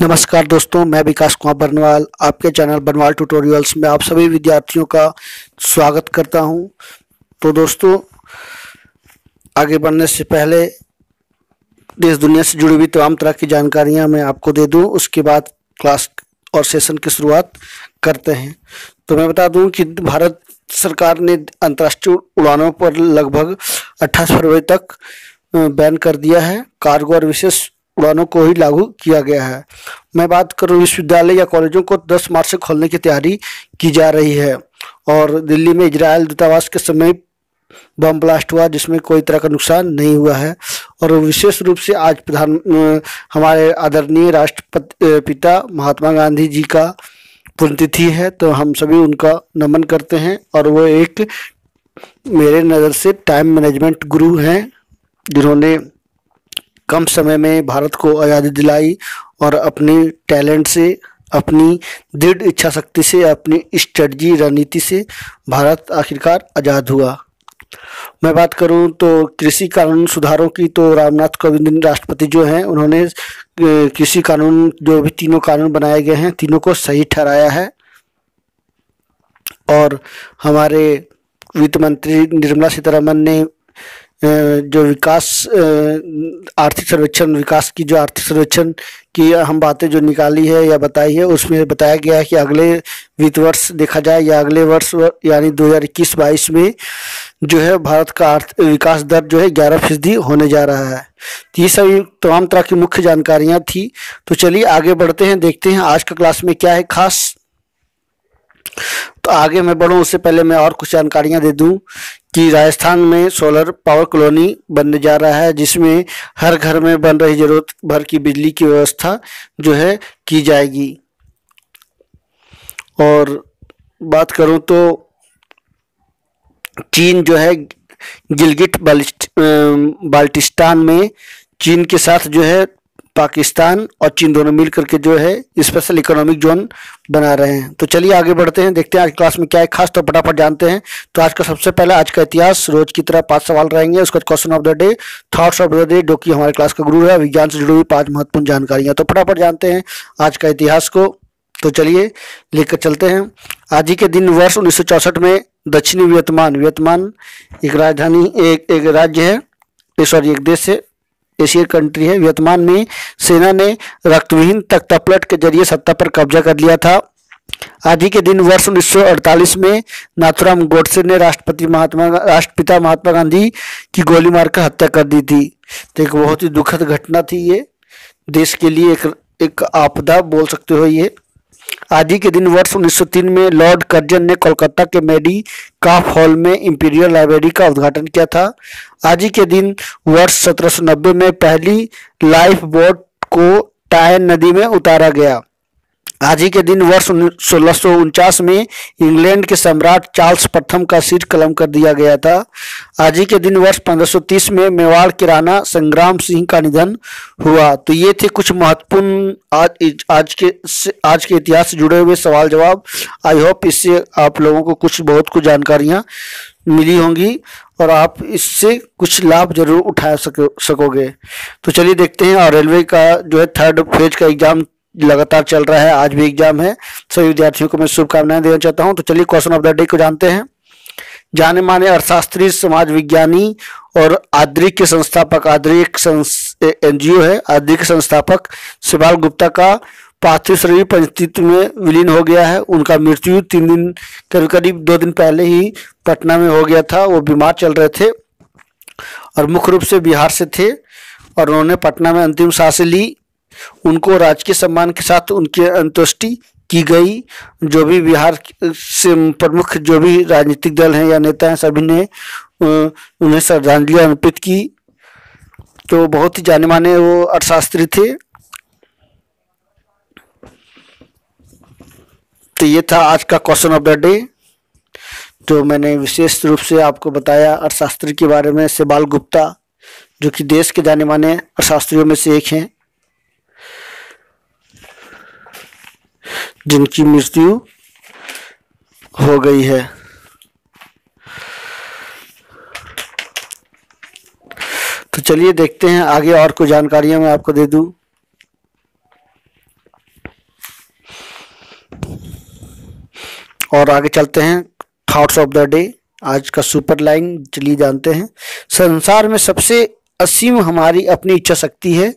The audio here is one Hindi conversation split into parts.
नमस्कार दोस्तों, मैं विकास कुमार बरनवाल आपके चैनल बरनवाल ट्यूटोरियल्स में आप सभी विद्यार्थियों का स्वागत करता हूं। तो दोस्तों, आगे बढ़ने से पहले देश दुनिया से जुड़ी हुई तमाम तरह की जानकारियां मैं आपको दे दूं, उसके बाद क्लास और सेशन की शुरुआत करते हैं। तो मैं बता दूं कि भारत सरकार ने अंतर्राष्ट्रीय उड़ानों पर लगभग 28 फरवरी तक बैन कर दिया है। कार्गो और विशेष उड़ानों को ही लागू किया गया है। मैं बात करूं, विश्वविद्यालय या कॉलेजों को 10 मार्च से खोलने की तैयारी की जा रही है। और दिल्ली में इजरायल दूतावास के समीप बम ब्लास्ट हुआ जिसमें कोई तरह का नुकसान नहीं हुआ है। और विशेष रूप से आज हमारे आदरणीय राष्ट्रपति पिता महात्मा गांधी जी का पुण्यतिथि है, तो हम सभी उनका नमन करते हैं। और वो एक मेरे नज़र से टाइम मैनेजमेंट गुरु हैं, जिन्होंने कम समय में भारत को आज़ादी दिलाई और अपनी टैलेंट से, अपनी दृढ़ इच्छा शक्ति से, अपनी स्ट्रेटजी रणनीति से भारत आखिरकार आज़ाद हुआ। मैं बात करूं तो कृषि कानून सुधारों की, तो रामनाथ कोविंद राष्ट्रपति जो हैं, उन्होंने कृषि कानून जो भी तीनों कानून बनाए गए हैं तीनों को सही ठहराया है। और हमारे वित्त मंत्री निर्मला सीतारमण ने जो विकास आर्थिक सर्वेक्षण, विकास की जो आर्थिक सर्वेक्षण की हम बातें जो निकाली है या बताई है, उसमें बताया गया है कि अगले वित्त वर्ष देखा जाए या अगले वर्ष यानी 2021-22 में जो है भारत का विकास दर जो है 11% होने जा रहा है। तो ये सभी तमाम तरह की मुख्य जानकारियाँ थी। तो चलिए आगे बढ़ते हैं, देखते हैं आज का क्लास में क्या है खास। तो आगे मैं बढ़ूँ उससे पहले मैं और कुछ जानकारियाँ दे दूँ कि राजस्थान में सोलर पावर कॉलोनी बनने जा रहा है, जिसमें हर घर में बन रही जरूरत भर की बिजली की व्यवस्था जो है की जाएगी। और बात करूं तो चीन जो है गिलगिट बाल्टिस्तान में चीन के साथ जो है पाकिस्तान और चीन दोनों मिल करके जो है स्पेशल इकोनॉमिक जोन बना रहे हैं। तो चलिए आगे बढ़ते हैं, देखते हैं आज क्लास में क्या है खास। तो फटाफट जानते हैं। तो आज का सबसे पहला आज का इतिहास, रोज की तरह 5 सवाल रहेंगे। उसका question of the day, thoughts of the day, जो कि हमारे क्लास का गुरु है, विज्ञान से जुड़ी हुई 5 महत्वपूर्ण जानकारियां। तो फटाफट जानते हैं आज का इतिहास को। तो चलिए लेकर चलते हैं। आज ही के दिन वर्ष 1964 में दक्षिणी वियतनाम एक राजधानी, एक राज्य है, सॉरी एक देश है, एशियन कंट्री है। वियतनाम में सेना ने रक्तविहीन तख्तापलट के जरिए सत्ता पर कब्जा कर लिया था। आज ही के दिन वर्ष 1948 में नाथूराम गोडसे ने राष्ट्रपिता महात्मा गांधी की गोली मारकर हत्या कर दी थी। तो एक बहुत ही दुखद घटना थी ये, देश के लिए एक आपदा बोल सकते हो ये। आज ही के दिन वर्ष 1903 में लॉर्ड कर्जन ने कोलकाता के मेडिकाफ हॉल में इंपीरियल लाइब्रेरी का उद्घाटन किया था। आज ही के दिन वर्ष 1790 में पहली लाइफ बोट को टाइन नदी में उतारा गया। आज ही के दिन वर्ष 1649 में इंग्लैंड के सम्राट चार्ल्स प्रथम का सिर कलम कर दिया गया था। आज ही के दिन वर्ष 1530 में मेवाड़ के राणा संग्राम सिंह का निधन हुआ। तो ये थे कुछ महत्वपूर्ण आज के इतिहास से जुड़े हुए सवाल जवाब। आई होप इससे आप लोगों को बहुत कुछ जानकारियाँ मिली होंगी और आप इससे कुछ लाभ जरूर उठा सकोगे। तो चलिए देखते हैं। और रेलवे का जो है 3rd फेज का एग्जाम लगातार चल रहा है, आज भी एग्जाम है। सभी विद्यार्थियों को मैं शुभकामनाएं देना चाहता हूं। तो चलिए क्वेश्चन ऑफ द डे को जानते हैं। जाने माने अर्थशास्त्री, समाज विज्ञानी और आद्री के संस्थापक, आद्री एक एनजीओ है, आद्री के संस्थापक शिवाल गुप्ता का पार्थिव शरीर पंचतीर्थ में विलीन हो गया है। उनका मृत्यु 3 दिन करीब 2 दिन पहले ही पटना में हो गया था। वो बीमार चल रहे थे और मुख्य रूप से बिहार से थे, और उन्होंने पटना में अंतिम सांसें ली। उनको राजकीय सम्मान के साथ उनकी अंत्येष्टि की गई। जो भी बिहार से प्रमुख जो भी राजनीतिक दल हैं या नेता हैं, सभी ने उन्हें श्रद्धांजलि अर्पित की। तो बहुत ही जाने माने वो अर्थशास्त्री थे। तो ये था आज का क्वेश्चन ऑफ द डे, जो मैंने विशेष रूप से आपको बताया अर्थशास्त्री के बारे में। शिवाल गुप्ता जो कि देश के जाने माने अर्थशास्त्रियों में से एक हैं, जिनकी मृत्यु हो गई है। तो चलिए देखते हैं आगे और कुछ जानकारियां मैं आपको दे दूं। और आगे चलते हैं थॉट्स ऑफ द डे, आज का सुपर लाइन चलिए जानते हैं। संसार में सबसे असीम हमारी अपनी इच्छा शक्ति है।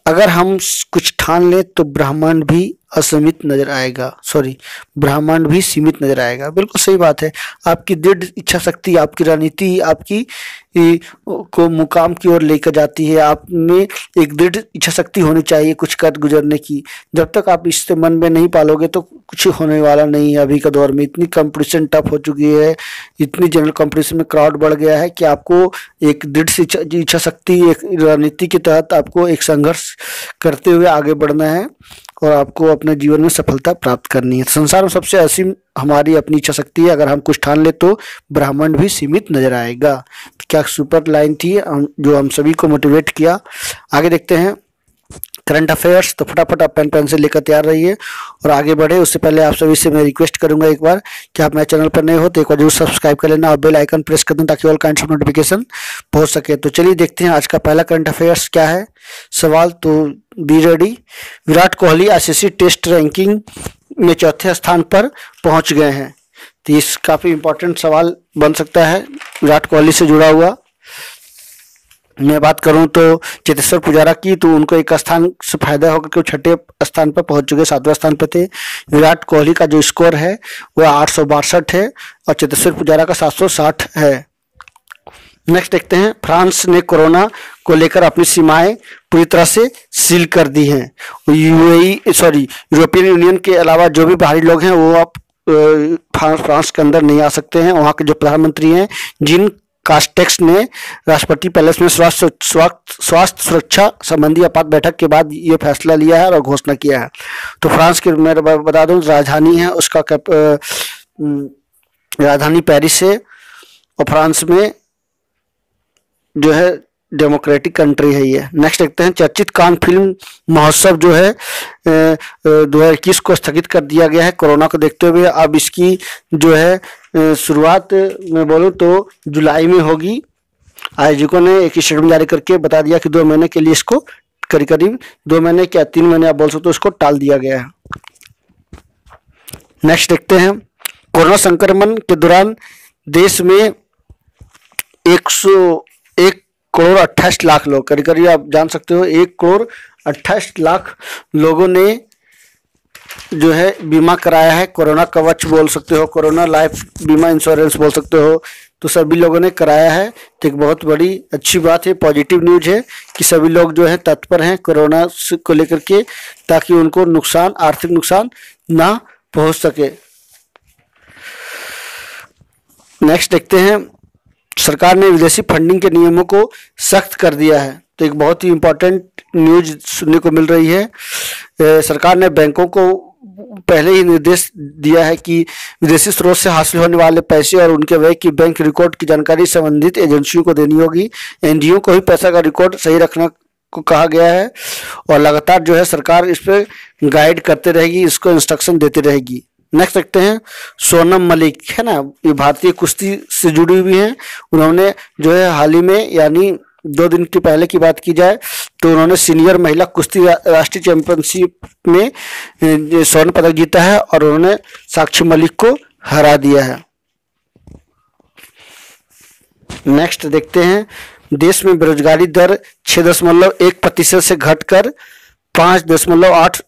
अगर हम कुछ ठान लें तो ब्रह्मांड भी असीमित नजर आएगा, ब्रह्मांड भी सीमित नजर आएगा। बिल्कुल सही बात है। आपकी दृढ़ इच्छा शक्ति, आपकी रणनीति आपकी को मुकाम की ओर लेकर जाती है। आप में एक दृढ़ इच्छा शक्ति होनी चाहिए कुछ कर गुजरने की। जब तक आप इससे मन में नहीं पालोगे तो कुछ होने वाला नहीं है। अभी का दौर में इतनी कंपटीशन टफ हो चुकी है, इतनी जनरल कंपटीशन में क्राउड बढ़ गया है कि आपको एक दृढ़ इच्छा शक्ति, एक रणनीति के तहत आपको एक संघर्ष करते हुए आगे बढ़ना है और आपको अपने जीवन में सफलता प्राप्त करनी है। संसार में सबसे असीम हमारी अपनी इच्छा शक्ति है। अगर हम कुछ ठान ले तो ब्रह्मांड भी सीमित नजर आएगा। तो क्या सुपर लाइन थी जो हम सभी को मोटिवेट किया। आगे देखते हैं करंट अफेयर्स। तो फटाफट आप पेन पेंसिल लेकर तैयार रहिए और आगे बढ़े। उससे पहले आप सभी से मैं रिक्वेस्ट करूंगा एक बार कि आप मेरे चैनल पर नए हो तो एक बार जरूर सब्सक्राइब कर लेना और बेल आइकन प्रेस कर दें ताकि ऑल काइंड्स ऑफ नोटिफिकेशन पहुंच सके। तो चलिए देखते हैं आज का पहला करंट अफेयर्स क्या है। सवाल तो be ready. Virat Kohli ICC test ranking में चौथे स्थान पर पहुंच गए हैं। तो इस काफी इंपॉर्टेंट सवाल बन सकता है विराट कोहली से जुड़ा हुआ। मैं बात करूं तो चेतेश्वर पुजारा की, तो उनको एक स्थान से फायदा होकर के छठे स्थान पर पहुंच चुके, 7वें स्थान पर थे। विराट कोहली का जो स्कोर है वह 862 है और चेतेश्वर पुजारा का 760 है। नेक्स्ट देखते हैं फ्रांस ने कोरोना को लेकर अपनी सीमाएं पूरी तरह से सील कर दी हैं। यूरोपियन यूनियन के अलावा जो भी बाहरी लोग हैं वो अब फ्रांस के अंदर नहीं आ सकते हैं। वहाँ के जो प्रधानमंत्री हैं जिन कास्टेक्स ने राष्ट्रपति पैलेस में स्वास्थ्य सुरक्षा संबंधी आपात बैठक के बाद ये फैसला लिया है और घोषणा किया है। तो फ्रांस की मैं बता दूं राजधानी है उसका राजधानी पेरिस है और फ्रांस में जो है डेमोक्रेटिक कंट्री है ये। नेक्स्ट देखते हैं चर्चित कान फिल्म महोत्सव जो है 2021 को स्थगित कर दिया गया है कोरोना को देखते हुए। अब इसकी जो है शुरुआत में बोलूँ तो जुलाई में होगी। आयोजकों ने एक स्टेटमेंट जारी करके बता दिया कि 2 महीने के लिए इसको करीब 2 महीने क्या 3 महीने आप बोल सकते हो इसको टाल दिया गया है। नेक्स्ट देखते हैं कोरोना संक्रमण के दौरान देश में 101 करोड़ 28 लाख लोग करीब आप जान सकते हो 1 करोड़ 28 लाख लोगों ने जो है बीमा कराया है। कोरोना कवच बोल सकते हो, कोरोना लाइफ बीमा इंश्योरेंस बोल सकते हो, तो सभी लोगों ने कराया है। तो एक बहुत बड़ी अच्छी बात है, पॉजिटिव न्यूज है कि सभी लोग जो है तत्पर हैं कोरोना को लेकर के ताकि उनको नुकसान, आर्थिक नुकसान ना पहुंच सके। नेक्स्ट देखते हैं सरकार ने विदेशी फंडिंग के नियमों को सख्त कर दिया है। तो एक बहुत ही इम्पोर्टेंट न्यूज सुनने को मिल रही है। सरकार ने बैंकों को पहले ही निर्देश दिया है कि विदेशी स्रोत से हासिल होने वाले पैसे और उनके व्यय की बैंक रिकॉर्ड की जानकारी संबंधित एजेंसियों को देनी होगी। एनजीओ को ही पैसा का रिकॉर्ड सही रखना को कहा गया है और लगातार जो है सरकार इस पर गाइड करते रहेगी, इसको इंस्ट्रक्शन देती रहेगी। नेक्स्ट देखते हैं सोनम मलिक है ना, ये भारतीय कुश्ती से जुड़ी हुई हैं। उन्होंने जो है हाल ही में यानी 2 दिन के पहले की बात की जाए तो उन्होंने सीनियर महिला कुश्ती राष्ट्रीय चैंपियनशिप में स्वर्ण पदक जीता है और उन्होंने साक्षी मलिक को हरा दिया है। नेक्स्ट देखते हैं देश में बेरोजगारी दर 6.1% से घटकर 5.8%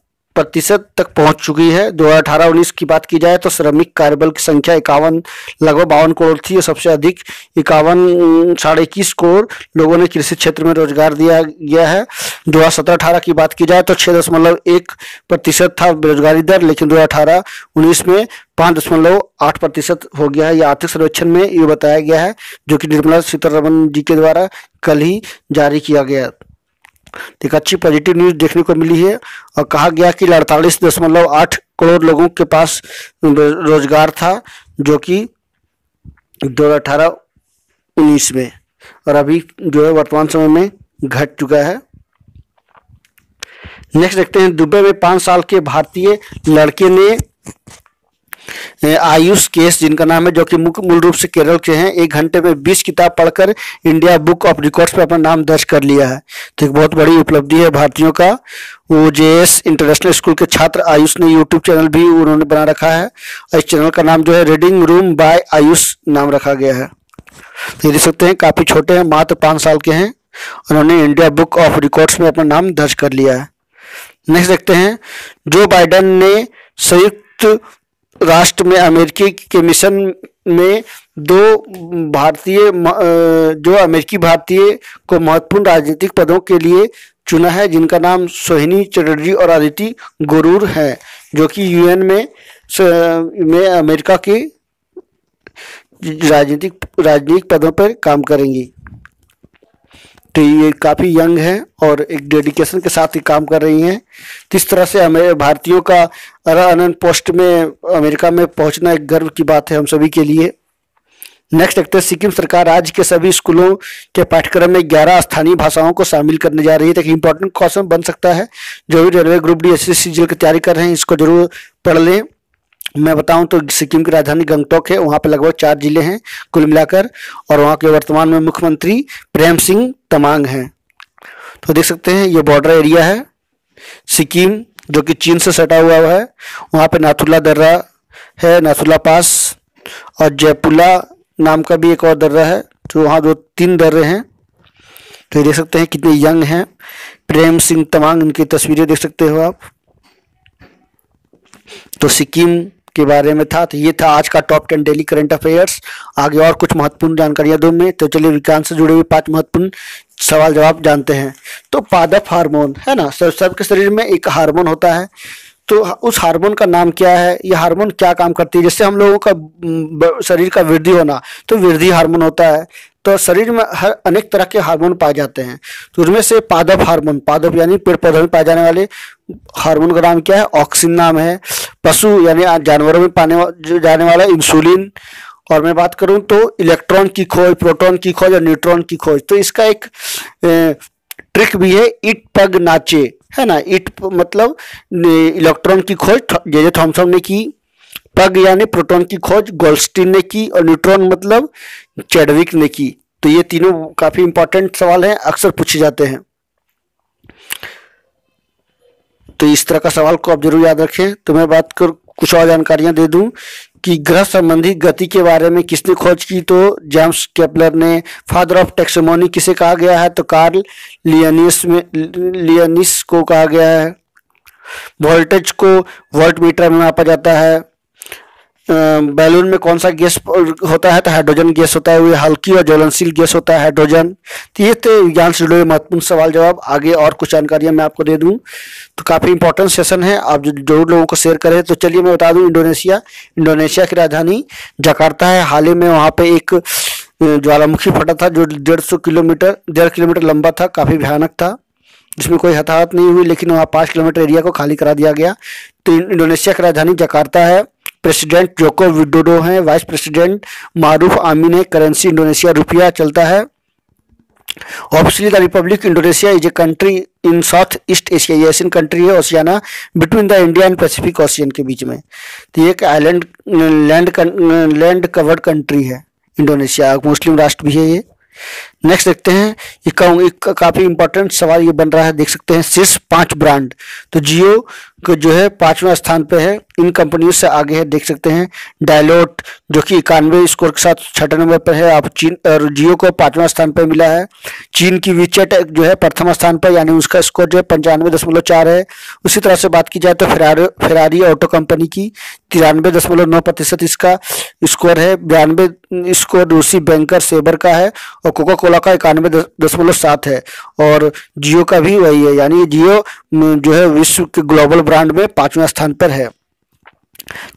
तक पहुंच चुकी है। 2018-19 की बात की जाए तो श्रमिक कार्यबल की संख्या लगभग 52 करोड़ थी। सबसे अधिक 21 करोड़ लोगों ने कृषि क्षेत्र में रोजगार दिया गया है। 2017-18 की बात की जाए तो 6.1% था बेरोजगारी दर, लेकिन 2018-19 में 5.8% हो गया है। यह आर्थिक सर्वेक्षण में ये बताया गया है जो कि निर्मला सीतारमण जी के द्वारा कल ही जारी किया गया। एक अच्छी पॉजिटिव न्यूज देखने को मिली है और कहा गया कि 48.8 करोड़ लोगों के पास रोजगार था जो कि 2018-19 में, और अभी जो है वर्तमान समय में घट चुका है। नेक्स्ट देखते हैं दुबई में 5 साल के भारतीय लड़के ने आयुष केस जिनका नाम है, जो कि मूल रूप से केरल के हैं, 1 घंटे में 20 किताब पढ़कर इंडिया बुक ऑफ रिकॉर्ड्स पर अपना नाम दर्ज कर लिया है। तो एक बहुत बड़ी उपलब्धि है भारतीयों का। OJS इंटरनेशनल स्कूल के छात्र आयुष ने यूट्यूब चैनल भी उन्होंने बना रखा है और इस चैनल का नाम जो है रीडिंग रूम बाय आयुष नाम रखा गया है। तो ये देख सकते हैं काफ़ी छोटे हैं, मात्र 5 साल के हैं। उन्होंने इंडिया बुक ऑफ रिकॉर्ड्स में अपना नाम दर्ज कर लिया है। नेक्स्ट देखते हैं, जो बाइडेन ने संयुक्त राष्ट्र में अमेरिकी के मिशन में 2 भारतीय जो अमेरिकी भारतीय को महत्वपूर्ण राजनीतिक पदों के लिए चुना है, जिनका नाम सोहिनी चटर्जी और अदिति गरूर है, जो कि UN में अमेरिका की राजनीतिक पदों पर काम करेंगी। तो ये काफ़ी यंग है और एक डेडिकेशन के साथ ही काम कर रही हैं। तो इस तरह से हमें भारतीयों का अनंत पोस्ट में अमेरिका में पहुंचना एक गर्व की बात है हम सभी के लिए। नेक्स्ट देखते हैं, सिक्किम सरकार राज्य के सभी स्कूलों के पाठ्यक्रम में 11 स्थानीय भाषाओं को शामिल करने जा रही है। तो एक इंपॉर्टेंट क्वेश्चन बन सकता है, जो भी रेलवे ग्रुप डी SSC की तैयारी कर रहे हैं इसको जरूर पढ़ लें। मैं बताऊं तो सिक्किम की राजधानी गंगटोक है, वहाँ पे लगभग 4 जिले हैं कुल मिलाकर, और वहाँ के वर्तमान में मुख्यमंत्री प्रेम सिंह तमांग हैं। तो देख सकते हैं ये बॉर्डर एरिया है सिक्किम, जो कि चीन से सटा हुआ है। वहाँ पे नाथुला दर्रा है, नाथुला पास, और जयपुला नाम का भी एक और दर्रा है। तो वहाँ 2-3 दर्रे हैं। तो ये देख सकते हैं कितने यंग हैं प्रेम सिंह तमांग, इनकी तस्वीरें देख सकते हो आप। तो सिक्किम के बारे में था। तो ये था आज का टॉप 10 डेली करंट अफेयर्स। आगे और कुछ महत्वपूर्ण जानकारियां दूं मैं, तो चलिए विज्ञान से जुड़े हुए 5 महत्वपूर्ण सवाल जवाब जानते हैं। तो पादप हार्मोन है ना, सबके शरीर में एक हार्मोन होता है, तो उस हार्मोन का नाम क्या है, यह हार्मोन क्या काम करती है। जैसे हम लोगों का शरीर का वृद्धि होना, तो वृद्धि हार्मोन होता है। तो शरीर में हर अनेक तरह के हार्मोन पाए जाते हैं, तो उनमें से पादप हार्मोन, पादप यानी पेड़ पौधों में पाए जाने वाले हार्मोन का नाम क्या है, ऑक्सिन नाम है। पशु यानी जानवरों में पाने जाने वाला इंसुलिन। और मैं बात करूं तो इलेक्ट्रॉन की खोज, प्रोटॉन की खोज और न्यूट्रॉन की खोज। तो इसका एक ट्रिक भी है, इट पग नाचे, है ना। इट मतलब इलेक्ट्रॉन की खोज जे थॉमसन ने की, पग यानी प्रोटॉन की खोज गोल्डस्टीन ने की, और न्यूट्रॉन मतलब चैडविक ने की। तो ये तीनों काफी इंपॉर्टेंट सवाल हैं, अक्सर पूछे जाते हैं। तो इस तरह का सवाल को आप जरूर याद रखें। तो मैं बात कर कुछ और जानकारियां दे दूं कि ग्रह संबंधी गति के बारे में किसने खोज की, तो जेम्स केपलर ने। फादर ऑफ टैक्सोनॉमी किसे कहा गया है, तो कार्ल लियनिस को कहा गया है। वोल्टेज को वोल्टमीटर में मापा जाता है। बैलून में कौन सा गैस होता है, तो हाइड्रोजन गैस होता है। वो हल्की और ज्वलनशील गैस होता है हाइड्रोजन। तो ये थे विज्ञान से जुड़े महत्वपूर्ण सवाल जवाब। आगे और कुछ जानकारियां मैं आपको दे दूं, तो काफ़ी इंपॉर्टेंट सेशन है, आप जरूर लोगों को शेयर करें। तो चलिए मैं बता दूं, इंडोनेशिया की राजधानी जकार्ता है। हाल ही में वहाँ पे एक ज्वालामुखी फटा था, जो 1.5 किलोमीटर लंबा था, काफ़ी भयानक था, जिसमें कोई हताहत नहीं हुई, लेकिन वहाँ 5 किलोमीटर एरिया को खाली करा दिया गया। तो इंडोनेशिया की राजधानी जकार्ता है। प्रेसिडेंट जोको विडोडो हैं, वाइस प्रेसिडेंट मारूफ आमीन है। करेंसी इंडोनेशिया रुपया चलता है। Officially the Republic Indonesia is a country in south east Asia, ये एशियन कंट्री है, Oceania between the India and Pacific ocean के बीच में। तो ये एक आइलैंड लैंड कवर्ड कंट्री है इंडोनेशिया, मुस्लिम राष्ट्र भी है ये। नेक्स्ट देखते हैं, ये काफी इंपॉर्टेंट सवाल ये बन रहा है, देख सकते हैं शीर्ष 5 ब्रांड। तो जियो को जो है 5वें स्थान पे है, इन कंपनियों से आगे है, देख सकते हैं डायलोट जो कि 91 स्कोर के साथ 6 नंबर पर है। आप चीन और जियो को 5वें स्थान पर मिला है। चीन की वीचेट जो है प्रथम स्थान पर, यानी उसका स्कोर जो है 95.4 है। उसी तरह से बात की जाए तो फेरारी ऑटो कंपनी की 93.9% इसका स्कोर है। 92 स्कोर रूसी बैंकर सेबर का है, और कोका कोला का 91.7 है, और जियो का भी वही है। यानी जियो जो है विश्व के ग्लोबल ब्रांड में 5वें स्थान पर है।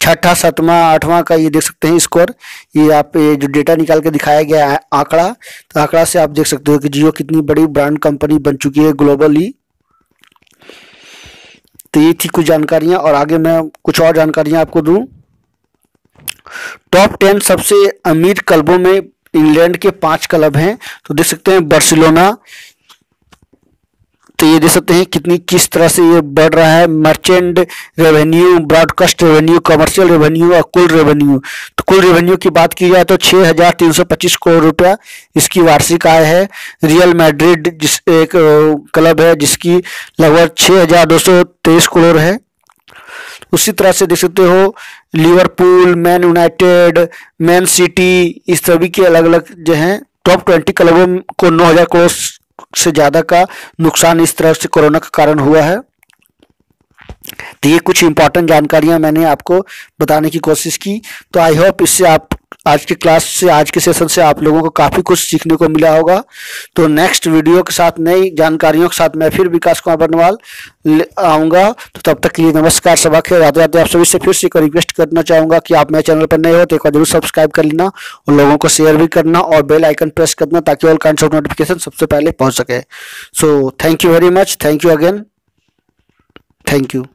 6ठा 7वां 8वां का ये देख सकते हैं स्कोर। ये आप जो डेटा निकाल के दिखाया गया है आंकड़ा, तो आंकड़ा से आप देख सकते हो कि जियो कितनी बड़ी ब्रांड कंपनी बन चुकी है ग्लोबली। तो ये थी कुछ जानकारियां, और आगे मैं कुछ और जानकारियां आपको दूं। टॉप 10 सबसे अमीर क्लबों में इंग्लैंड के 5 क्लब हैं। तो देख सकते हैं बार्सिलोना, तो ये देख सकते हैं किस तरह से ये बढ़ रहा है। Merchant revenue, broadcast revenue, commercial revenue और कुल रेवेन्यू। तो कुल रेवेन्यू की बात की जाए तो 6,325 करोड़ रुपया इसकी वार्षिक आय है। रियल मैड्रिड जिस एक क्लब है जिसकी लगभग 6,223 करोड़ है। उसी तरह से देख सकते हो Liverpool, man United, man city, इस सभी के अलग अलग जो हैं टॉप 20 क्लबों को 9,000 करोड़ से ज़्यादा का नुकसान इस तरह से कोरोना के कारण हुआ है। तो ये कुछ इंपॉर्टेंट जानकारियां मैंने आपको बताने की कोशिश की। तो आई होप इससे आप आज की क्लास से, आज के सेशन से आप लोगों को काफ़ी कुछ सीखने को मिला होगा। तो नेक्स्ट वीडियो के साथ, नई जानकारियों के साथ मैं फिर विकास कुमार बर्नवाल आऊँगा। तो तब तक के लिए नमस्कार, सबा खैर। आते आते आप सभी से फिर से एक रिक्वेस्ट करना चाहूँगा कि आप मेरे चैनल पर नए हो तो एक बार जरूर सब्सक्राइब कर लेना और लोगों को शेयर भी करना और बेल आइकन प्रेस करना ताकि ऑल काइंड्स ऑफ नोटिफिकेशन सबसे पहले पहुँच सके। So thank you very much, thank you again, thank you.